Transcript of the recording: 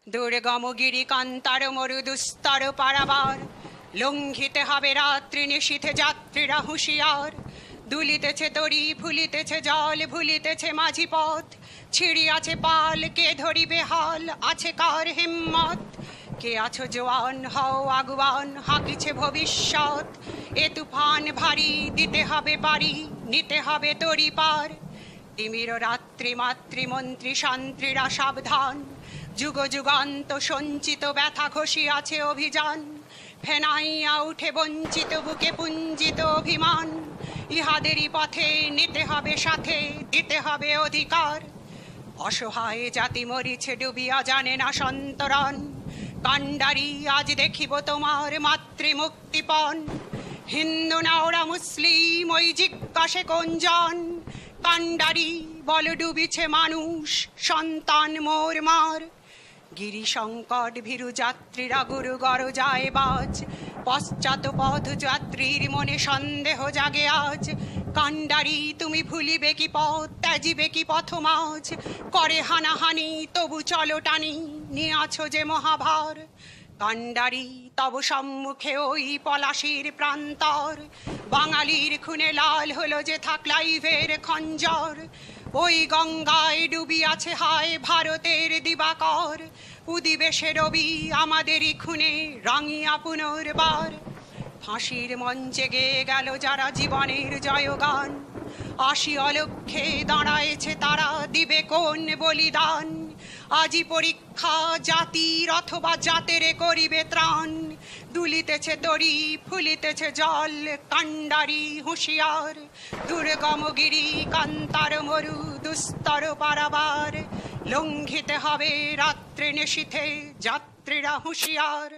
দুর্গম গিরি কান্তার মরু দুস্তর পারাবার, লঙ্ঘিতে হবে রাত্রি নিশীথে যাত্রীরা হুঁশিয়ার। দুলিতেছে তরি, ভুলিতেছে জল, ভুলিতেছে মাঝি পথ, ছিড়িয়াছে পাল, কে ধরিবে হাল, আছে কার হিম্মত। কে আছো জোয়ান, হও আগুয়ান, হাঁকিছে ভবিষ্যৎ। এ তুফান ভারী, দিতে হবে পারি, নিতে হবে তরি পার। তিমির রাত্রি মাতৃমন্ত্রী শান্ত্রীরা সাবধান, যুগ যুগান্ত সঞ্চিত ব্যথা ঘষিয়াছে অভিযান। ফেনাইয়া উঠে বঞ্চিত বুকে পুঞ্জিত অভিমান, ইহাদেরই পথে নিতে হবে সাথে, দিতে হবে অধিকার। অসহায় জাতি মরিছে ডুবিয়া, জানে না সন্তরণ। কাণ্ডারি আজ দেখিব তোমার মাতৃমুক্তিপণ। হিন্দু না ওরা মুসলিম, ওই জিজ্ঞাসে কোনজন? কাণ্ডারি বল ডুবিছে মানুষ, সন্তান মোর মার। গিরি সংকট ভীরু যাত্রীরা গুরু গর যায় বাজ, পশ্চাৎ পথ যাত্রীর মনে সন্দেহ জাগে আজ। কাণ্ডারি তুমি ভুলিবে কি পথ, ত্যাজিবে কি পথ মাঝ? করে হানাহানি তবু চলো টানি, নিয়ে আছো যে মহাভার। কাণ্ডারি তব সম্মুখে ওই পলাশির প্রান্তর, বাঙালির খুনে লাল হলো যে থাক লাইভের খঞ্জর। ওই গঙ্গায় ডুবিয়াছে হায় ভারতের দিবাকর, উদিবেশে রবি আমাদেরই খুনে রাঙিয়া পুনর্বার। ফাঁসির মঞ্চে গেয়ে গেল যারা জীবনের জয়গান, আশি অলক্ষে দাঁড়ায়েছে তারা, দিবে কোন বলিদান? আজি পরীক্ষা জাতির অথবা জাতের করিবে ত্রাণ। দুলিতেছে তরি, ফুলিতেছে জল, কাণ্ডারি হুঁশিয়ার। দুর্গম গিরি কান্তার মরু দুস্তর পারাবার, লঙ্ঘিতে হবে রাত্রি নিশীথে যাত্রীরা হুঁশিয়ার।